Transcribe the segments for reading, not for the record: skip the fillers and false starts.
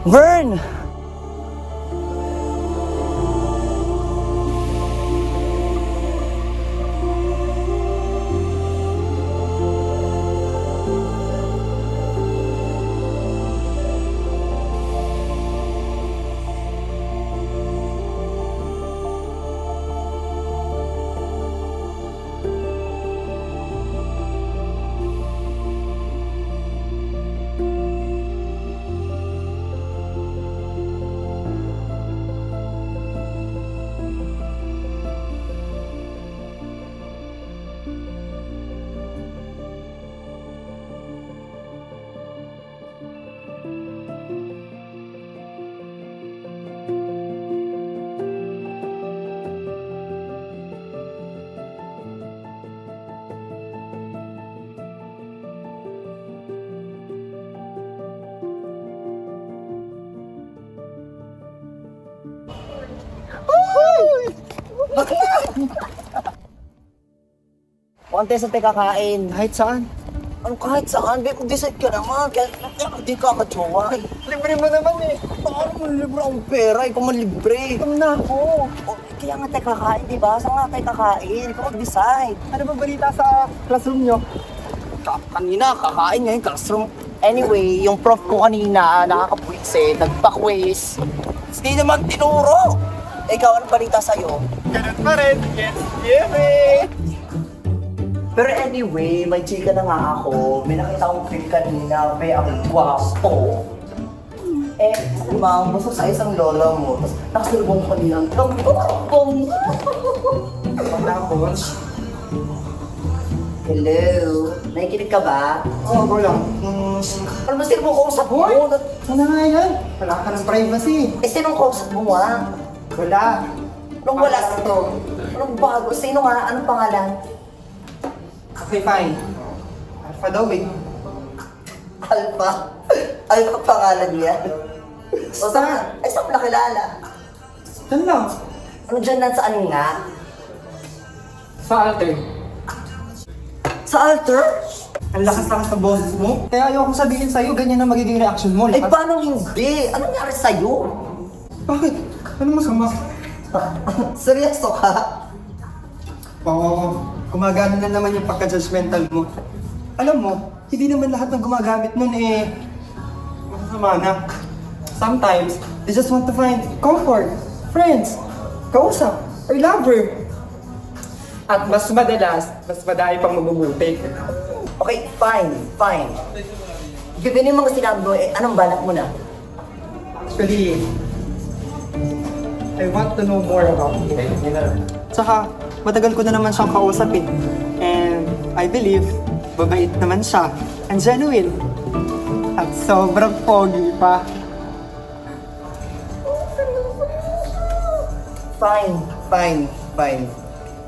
Vern! Kontes at kakain. Kahit saan. Ano kahit saan? Babe, decide ka naman. Kaya hindi ka kajowa. Libre mo naman eh. Paano mo libre ang pera? Ikaw man libre. Ikaw na ako. Kaya nga tayo kakain, diba? Saan nga tayo kakain? Ikaw mag-decide. Ano ba balita sa classroom nyo? Kanina, kakain ngayon, classroom. Anyway, yung prof ko kanina, nakakapwis nagpa-quiz. Hindi naman tinuro. Ikaw, ano balita sa'yo? Ganun pa rin. Yes, yeah, Pero anyway, may chika na nga ako. May nakita akong clip kanina, may ang gwapo. Eh, ma'am, basta sa isang lola mo, tapos nakasalubong ko nilang kampong. Tapos? Hello, nakikinig ka ba? Oo, bro lang. Ano ba sino mo kausap mo? Ano nga yan? Wala ka ng privacy. Eh, sinong kausap mo ah? Wala. Anong wala? Ito. Anong bago? Sino nga? Anong pangalan? Okay, fine. Alpha daw eh. Alpha? Alpha pangalan niya? O saan? Ay, saan mo nakilala? Saan lang? Ano dyan lang saan nga? Sa altar. Sa altar? Ang lakas-lakas ng boses mo. Kaya ayoko sabihin sa'yo, ganyan ang magiging reaction mo. Ay, paano hindi? Ano nangyari sa'yo? Bakit? Ano masama? Seryoso ka? Oo, gumagana na naman yung pagka-judgmental mo. Alam mo, hindi naman lahat ng gumagamit nun eh masasama na. Sometimes, they just want to find comfort, friends, kausap, or lover. At mas madalas, mas madami pang mabubuti. Okay, fine, fine. Gawin mo mga sinabi mo, eh, anong balak mo na? Actually, I want to know more about you. Tsaka, matagal ko na naman siyang kausapin. And I believe, babait naman siya. And genuine. At sobrang pogi pa. Fine, fine, fine.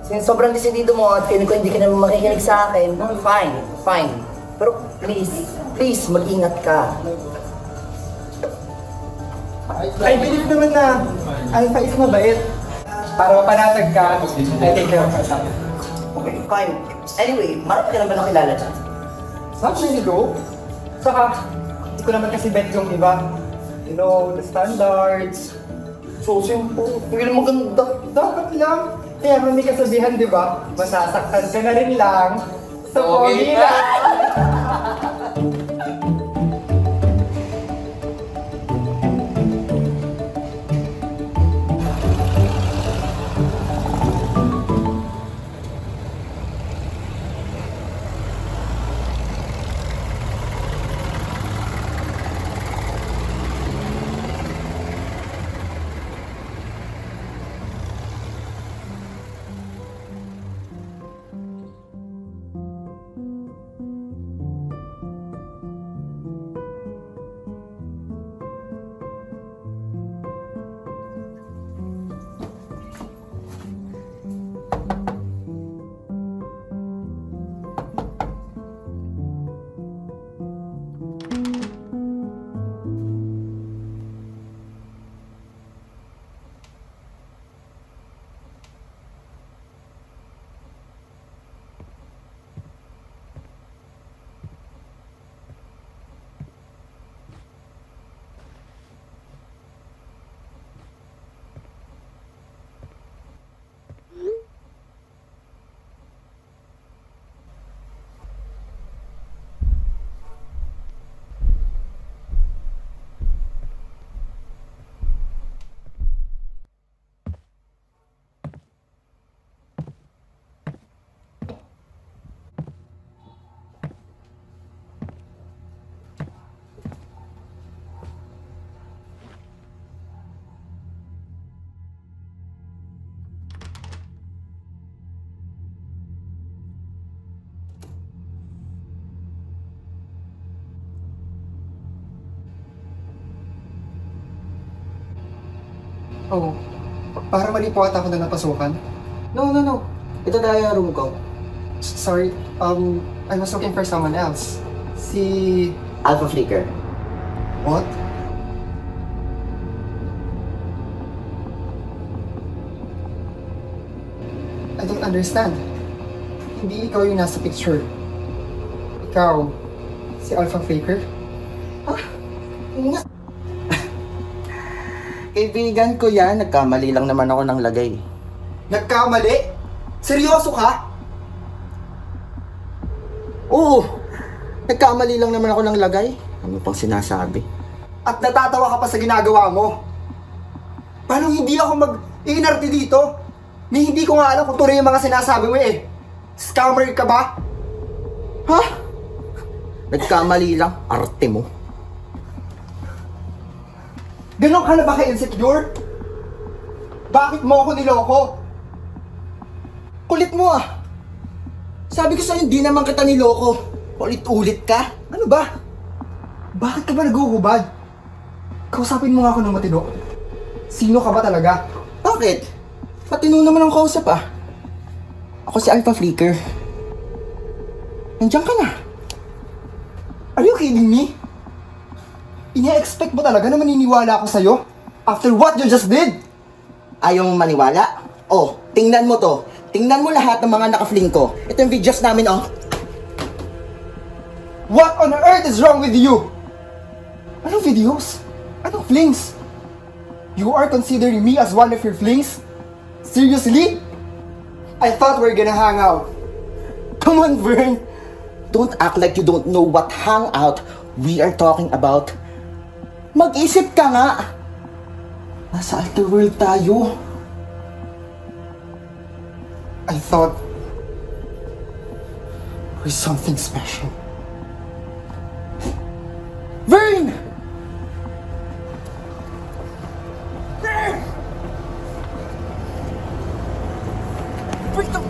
Since sobrang desidido mo at feeling ko hindi ka naman makikinig sa akin, fine, fine. Pero please, mag-ingat ka. I believe naman na Alpha is mabait. Para mapanatag ka, I take care of myself. Okay, fine. Anyway, marami ka naman nakilala dyan. Not really though. Saka, hindi ko naman kasi bet yung iba. You know, the standards. So simple. Hindi maganda. Dapat lang. Kaya may kasabihan, di ba? Masasaktan ka na rin lang. Sa pogi lang. Oh, para mali po ata ako na napasukan. No. Ito na yung room ko. Sorry, I was looking for someone else. Si... Alpha Flicker. What? I don't understand. Hindi ikaw yung nasa picture. Ikaw, si Alpha Faker? Kaibigan ko yan, nagkamali lang naman ako ng lagay. Nagkamali? Seryoso ka? Oo, nagkamali lang naman ako ng lagay. Ano pang sinasabi? At natatawa ka pa sa ginagawa mo? Paano hindi ako mag-iinarte dito? Ni hindi ko nga alam kung tunay yung mga sinasabi mo eh. Scammer ka ba? Ha? Nagkamali lang, arte mo. Ganon ka na ba ka-insecure? Bakit mo ako niloko? Kulit mo ah. Sabi ko sa'yo, hindi naman kita niloko. Ulit-ulit ka. Ano ba? Bakit ka ba naguhubad? Kausapin mo nga ako ng matino. Sino ka ba talaga? Bakit? Matino naman ang kausap ah. Ako si Alpha Flicker. Nandiyan ka na. Are you kidding me? Ina-expect mo talaga na maniniwala ako sa'yo? After what you just did? Ayaw mong maniwala? Oh, tingnan mo to. Tingnan mo lahat ng mga naka-fling ko. Ito yung videos namin, oh. What on earth is wrong with you? Anong videos? Anong flings? You are considering me as one of your flings? Seriously? I thought we were gonna hang out. Come on, Vern. Don't act like you don't know what hangout we are talking about. Mag-isip ka nga. Nasa alter world tayo. I thought we're something special. Vern! Vern! Vern!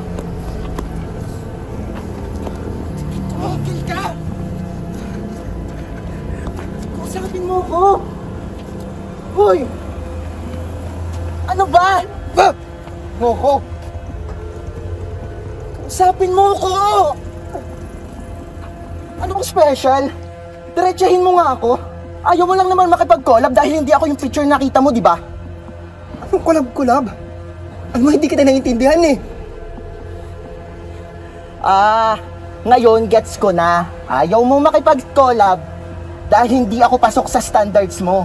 Tumagil ka! Kausapin mo ko! Hoy! Ano ba? Ba! Moko! Kausapin mo ko! Ano bang special? Diretsahin mo nga ako. Ayaw mo lang naman makipag-collab dahil hindi ako yung picture na nakita mo, di ba? Anong collab-collab? Ano mo, hindi kita naiintindihan eh. Ngayon gets ko na. Ayaw mo makipag-collab dahil hindi ako pasok sa standards mo.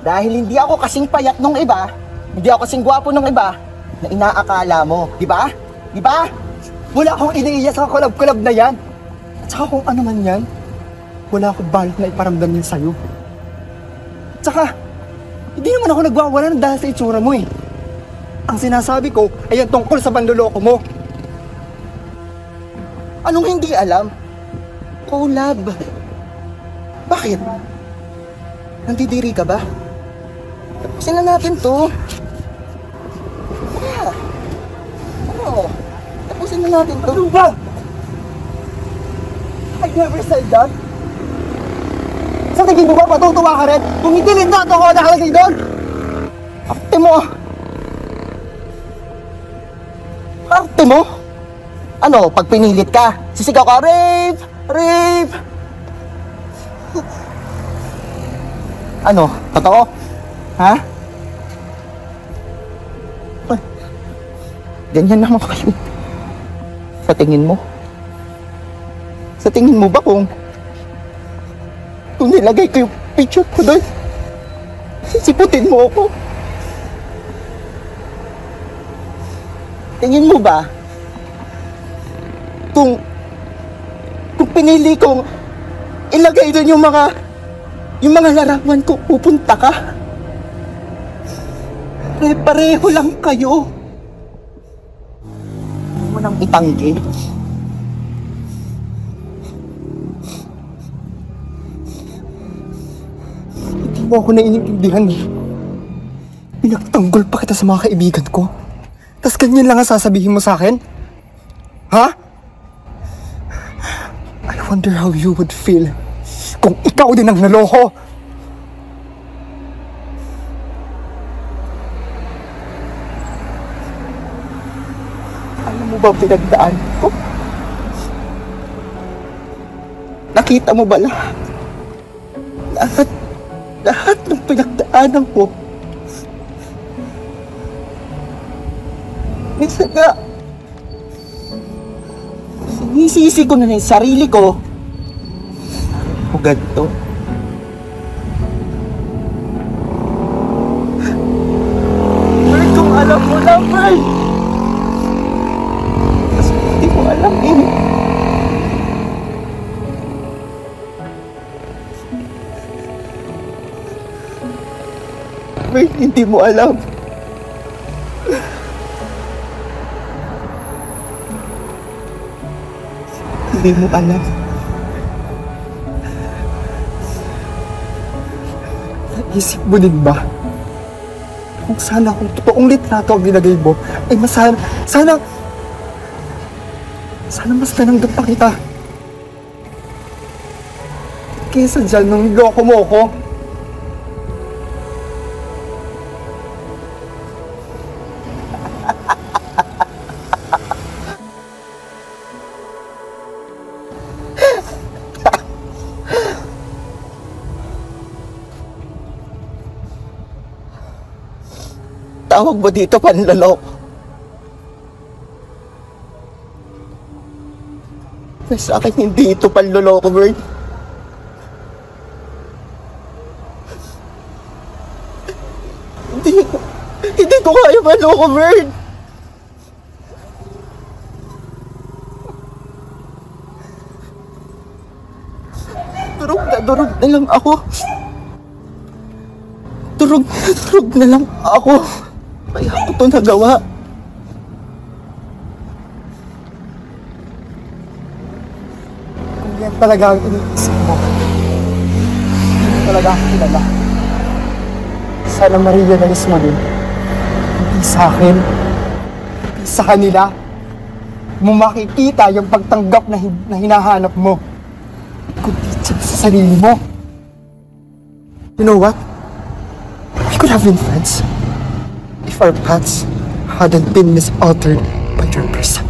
Dahil hindi ako kasing payat nung iba, hindi ako kasing gwapo nung iba na inaakala mo, di ba? Di ba? Wala akong iniiya sa collab-collab na yan. At saka kung ano man yan, wala akong balot na iparamdam yan sa'yo. Tsaka, hindi naman ako nagwawala dahil sa itsura mo eh. Ang sinasabi ko ay ang tungkol sa panluloko mo. Anong hindi alam? Collab. Bakit? Nandidiri ka ba? Tapusin na natin to. Yeah. Ano? Tapusin na natin to. Ano ba? I never said that. Sa tingin mo ba patutuwa ka rin? Kung hindi rin na ako nakalagay doon? Arte mo! Arte mo? Ano, pag pinilit ka, sisigaw ka, rape! Rape! Ano, totoo? Ha? Ay, ganyan naman kayo. Sa tingin mo? Sa tingin mo ba kung nilagay ko yung picture ko doon, sisiputin mo ako? Tingin mo ba kung pinili kong ilagay doon yung mga larawan ko, pupunta ka? Pareho lang kayo. Huwag mo nang itanggi. Hindi mo ako naiintindihan eh. Pinagtanggol pa kita sa mga kaibigan ko. Tas ganyan lang ang sasabihin mo sa akin? Ha? I wonder how you would feel kung ikaw din ang naloko. mo ba pinagdaan ko? Nakita mo ba lahat? Lahat ng pinagdaanan ko. Minsan nga, sinisisi ko na yung sarili ko. O ganito. Bert, kung alam mo na, Bert. Kasi hindi mo alam eh. Bert, hindi mo alam. Hindi mo alam. Naisip mo din ba? Kung kung totoong litrato ang binagay mo, ay sana mas nananggap pa kita. Kesa dyan nung niloko mo ako. Tawag mo dito panloloko. Sa akin hindi ito panloloko, Bert. Hindi ko kaya maloko, Bert. Durog na lang ako. Durog na lang ako. Kaya ako ito nagawa. Kung yan talaga ang iniisip mo, hindi talaga ako kilala. Sana ma-realize mo din, hindi sa akin, hindi sa kanila, mo makikita yung pagtanggap na hinahanap mo, kundi dyan sa sarili mo. You know what? We could have been friends if our paths hadn't been misaltered by your presence.